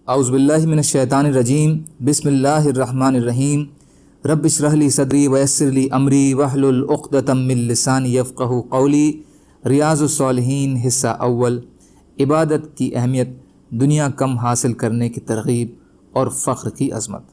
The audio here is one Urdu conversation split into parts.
اعوذ باللہ من الشیطان الرجیم بسم اللہ الرحمن الرحیم رب اشرح لی صدری ویسر لی امری واحلل عقدۃ من لسانی یفقہوا قولی۔ ریاض الصالحین حصہ اول، عبادت کی اہمیت، دنیا کم حاصل کرنے کی ترغیب اور فخر کی عظمت۔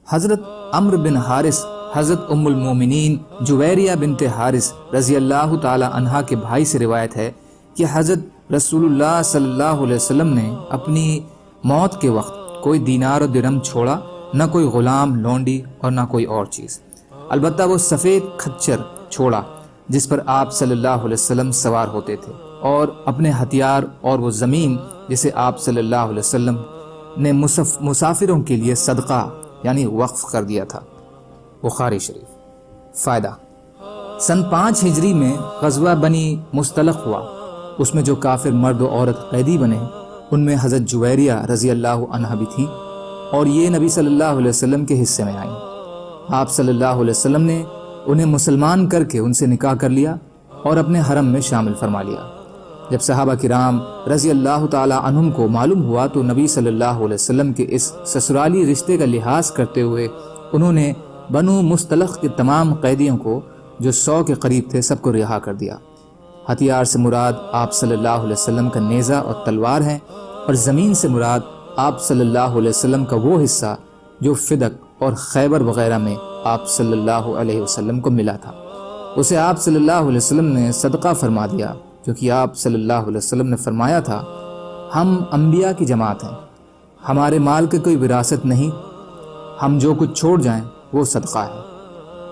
حضرت عمرو بن حارث حضرت ام المومنین جویریہ بنت حارث رضی اللہ تعالی عنہا کے بھائی سے روایت ہے کہ حضرت رسول اللہ صلی اللہ علیہ وسلم نے اپنی موت کے وقت کوئی دینار و درہم چھوڑا، نہ کوئی غلام لونڈی اور نہ کوئی اور چیز، البتہ وہ سفید کھچر چھوڑا جس پر آپ صلی اللہ علیہ وسلم سوار ہوتے تھے، اور اپنے ہتھیار اور وہ زمین جسے آپ صلی اللہ علیہ وسلم نے مسافروں کے لیے صدقہ یعنی وقف کر دیا تھا۔ بخاری شریف۔ فائدہ: سن 5 ہجری میں غزوہ بنی مستلق ہوا، اس میں جو کافر مرد و عورت قیدی بنے ان میں حضرت جویریہ رضی اللہ عنہا بھی تھیں، اور یہ نبی صلی اللہ علیہ وسلم کے حصے میں آئیں۔ آپ صلی اللہ علیہ وسلم نے انہیں مسلمان کر کے ان سے نکاح کر لیا اور اپنے حرم میں شامل فرما لیا۔ جب صحابہ کرام رضی اللہ تعالی عنہم کو معلوم ہوا تو نبی صلی اللہ علیہ وسلم کے اس سسرالی رشتے کا لحاظ کرتے ہوئے انہوں نے بنو مستلق کے تمام قیدیوں کو جو 100 کے قریب تھے سب کو رہا کر دیا۔ ہتھیار سے مراد آپ صلی اللہ علیہ وسلم کا نیزہ اور تلوار ہے، اور زمین سے مراد آپ صلی اللہ علیہ وسلم کا وہ حصہ جو فدق اور خیبر وغیرہ میں آپ صلی اللہ علیہ وسلم کو ملا تھا، اسے آپ صلی اللہ علیہ وسلم نے صدقہ فرما دیا، کیونکہ آپ صلی اللہ علیہ وسلم نے فرمایا تھا، ہم انبیاء کی جماعت ہیں، ہمارے مال کی کوئی وراثت نہیں، ہم جو کچھ چھوڑ جائیں وہ صدقہ ہے۔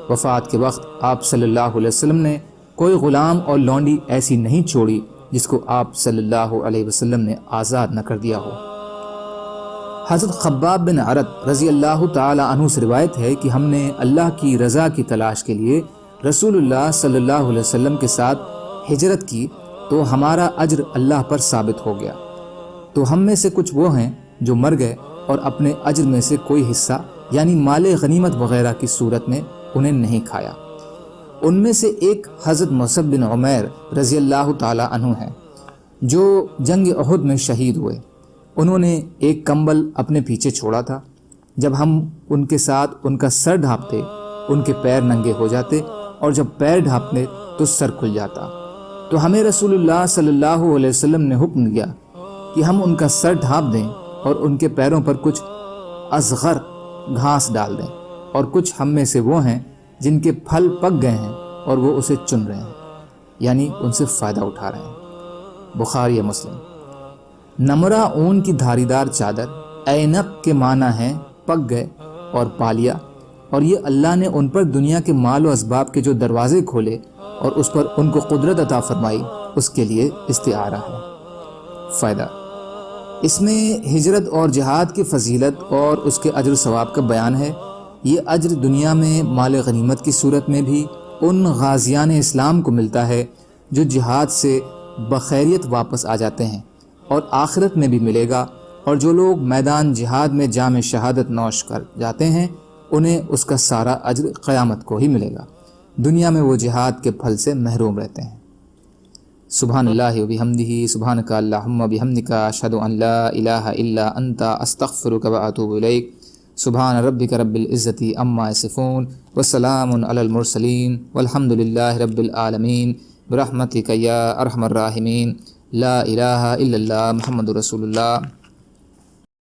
وفات کے وقت آپ صلی اللہ علیہ وسلم نے کوئی غلام اور لونڈی ایسی نہیں چھوڑی جس کو آپ صلی اللہ علیہ وسلم نے آزاد نہ کر دیا ہو۔ حضرت خباب بن عرط رضی اللہ تعالی عنہ سے روایت ہے کہ ہم نے اللہ کی رضا کی تلاش کے لیے رسول اللہ صلی اللہ علیہ وسلم کے ساتھ ہجرت کی تو ہمارا اجر اللہ پر ثابت ہو گیا، تو ہم میں سے کچھ وہ ہیں جو مر گئے اور اپنے اجر میں سے کوئی حصہ یعنی مال غنیمت وغیرہ کی صورت میں انہیں نہیں کھایا۔ ان میں سے ایک حضرت مصعب بن عمیر رضی اللہ تعالی عنہ ہیں جو جنگ احد میں شہید ہوئے۔ انہوں نے ایک کمبل اپنے پیچھے چھوڑا تھا، جب ہم ان کے ساتھ ان کا سر ڈھانپتے ان کے پیر ننگے ہو جاتے، اور جب پیر ڈھانپتے تو سر کھل جاتا، تو ہمیں رسول اللہ صلی اللہ علیہ وسلم نے حکم دیا کہ ہم ان کا سر ڈھانپ دیں اور ان کے پیروں پر کچھ اصغر گھاس ڈال دیں، اور کچھ ہم میں سے وہ ہیں جن کے پھل پک گئے ہیں اور وہ اسے چن رہے ہیں، یعنی ان سے فائدہ اٹھا رہے ہیں۔ بخاری یا مسلم۔ نمرہ اون کی دھاری دار چادر، اینق کے معنی ہیں پک گئے اور پا لیا، اور یہ اللہ نے ان پر دنیا کے مال و اسباب کے جو دروازے کھولے اور اس پر ان کو قدرت عطا فرمائی، اس کے لیے استعارہ ہے۔ فائدہ: اس میں ہجرت اور جہاد کی فضیلت اور اس کے اجر و ثواب کا بیان ہے۔ یہ اجر دنیا میں مال غنیمت کی صورت میں بھی ان غازیان اسلام کو ملتا ہے جو جہاد سے بخیریت واپس آ جاتے ہیں، اور آخرت میں بھی ملے گا، اور جو لوگ میدان جہاد میں جام شہادت نوش کر جاتے ہیں انہیں اس کا سارا اجر قیامت کو ہی ملے گا، دنیا میں وہ جہاد کے پھل سے محروم رہتے ہیں۔ سبحان اللہ و بحمدہ، سبحانک اللہم و بحمدک، اشہد ان لا الہ الا انت، استغفرک و اتوب الیک۔ سبحان ربک رب العزت عما یصفون، وسلام علی المرسلین، والحمد للہ رب العالمین، برحمتک یا ارحم الراحمین، لا الہ الا اللہ، محمد رسول اللہ۔